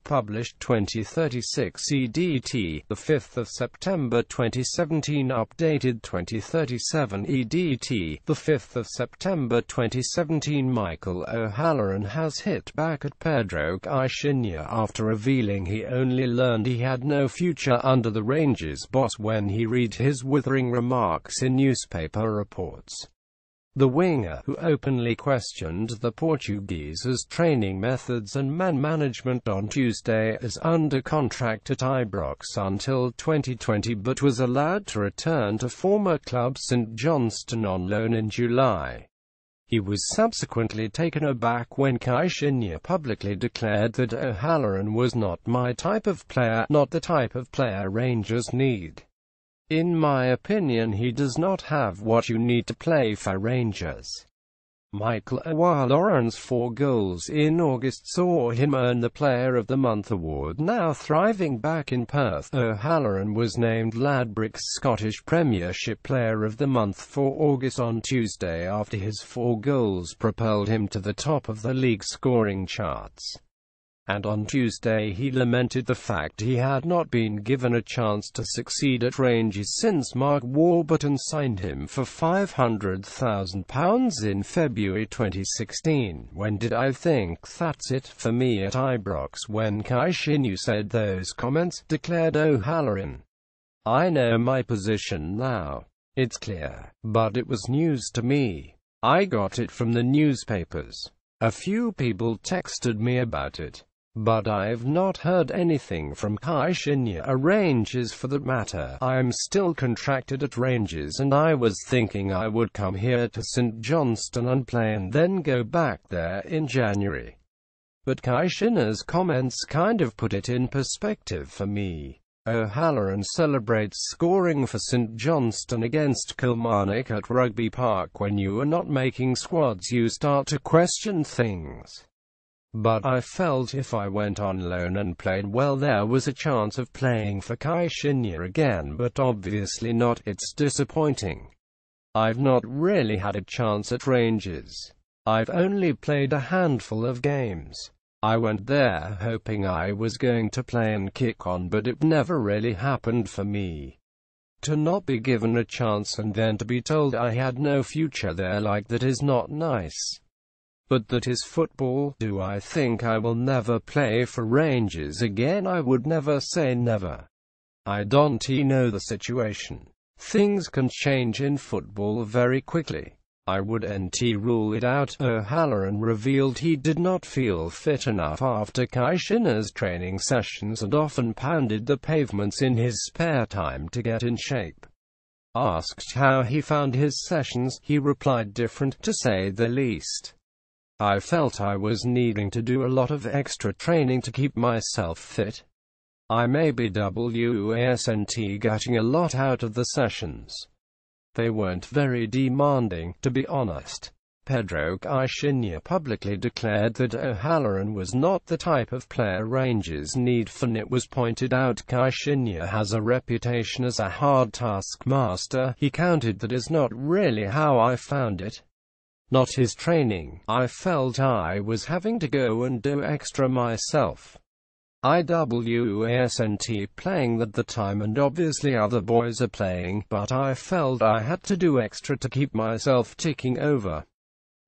Published 2036 EDT, 5 September 2017. Updated 2037 EDT, 5 September 2017. Michael OHalloran has hit back at Pedro Caixinha after revealing he only learned he had no future under the Rangers boss when he read his withering remarks in newspaper reports. The winger, who openly questioned the Portuguese's training methods and man management on Tuesday, is under contract at Ibrox until 2020 but was allowed to return to former club St Johnstone on loan in July. He was subsequently taken aback when Caixinha publicly declared that OHalloran was not my type of player, not the type of player Rangers need. In my opinion, he does not have what you need to play for Rangers. Michael OHalloran's 4 goals in August saw him earn the Player of the Month award. Now thriving back in Perth, OHalloran was named Ladbrokes Scottish Premiership Player of the Month for August on Tuesday after his 4 goals propelled him to the top of the league scoring charts. And on Tuesday he lamented the fact he had not been given a chance to succeed at Rangers since Michael OHalloran signed him for £500,000 in February 2016. When did I think that's it for me at Ibrox? When Caixinha said those comments, declared OHalloran. I know my position now. It's clear. But it was news to me. I got it from the newspapers. A few people texted me about it. But I've not heard anything from Caixinha or Rangers for that matter. I'm still contracted at Rangers and I was thinking I would come here to St Johnstone and play and then go back there in January. But Caixinha's comments kind of put it in perspective for me. OHalloran celebrates scoring for St Johnstone against Kilmarnock at Rugby Park. When you are not making squads you start to question things. But I felt if I went on loan and played well there was a chance of playing for Caixinha again, but obviously not. It's disappointing. I've not really had a chance at Rangers. I've only played a handful of games. I went there hoping I was going to play and kick on, but it never really happened for me. To not be given a chance and then to be told I had no future there like that is not nice. But that is football. Do I think I will never play for Rangers again? I would never say never. I don't know the situation. Things can change in football very quickly. I wouldn't rule it out. OHalloran revealed he did not feel fit enough after Caixinha's training sessions and often pounded the pavements in his spare time to get in shape. Asked how he found his sessions, he replied, different, to say the least. I felt I was needing to do a lot of extra training to keep myself fit. I maybe wasn't getting a lot out of the sessions. They weren't very demanding, to be honest. Pedro Caixinha publicly declared that OHalloran was not the type of player Rangers need. It was pointed out Caixinha has a reputation as a hard taskmaster. He countered that is not really how I found it. Not his training. I felt I was having to go and do extra myself. I wasn't playing at the time and obviously other boys are playing, but I felt I had to do extra to keep myself ticking over.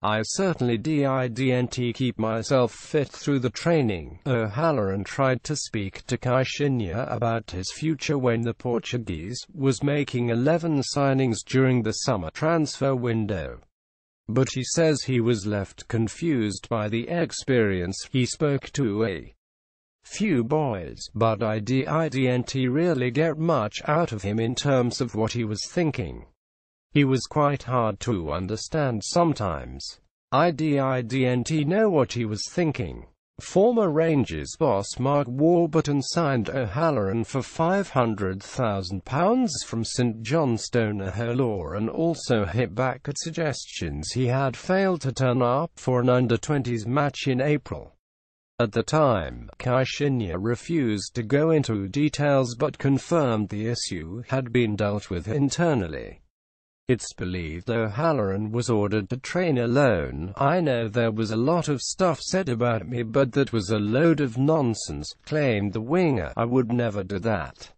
I certainly didn't keep myself fit through the training. OHalloran tried to speak to Caixinha about his future when the Portuguese was making 11 signings during the summer transfer window. But he says he was left confused by the experience. He spoke to a few boys, but I didn't really get much out of him in terms of what he was thinking. He was quite hard to understand sometimes. I didn't know what he was thinking. Former Rangers boss Michael OHalloran signed OHalloran for £500,000 from St Johnstone. OHalloran also hit back at suggestions he had failed to turn up for an under-20s match in April. At the time, Caixinha refused to go into details but confirmed the issue had been dealt with internally. It's believed OHalloran was ordered to train alone. I know there was a lot of stuff said about me, but that was a load of nonsense, claimed the winger. I would never do that.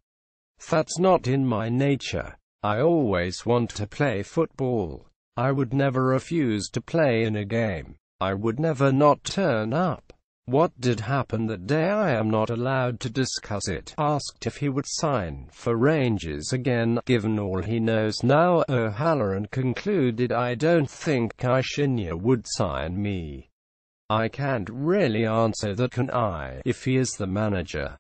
That's not in my nature. I always want to play football. I would never refuse to play in a game. I would never not turn up. What did happen that day I am not allowed to discuss it. Asked if he would sign for Rangers again, given all he knows now, OHalloran concluded, I don't think Caixinha would sign me. I can't really answer that, can I? If he is the manager,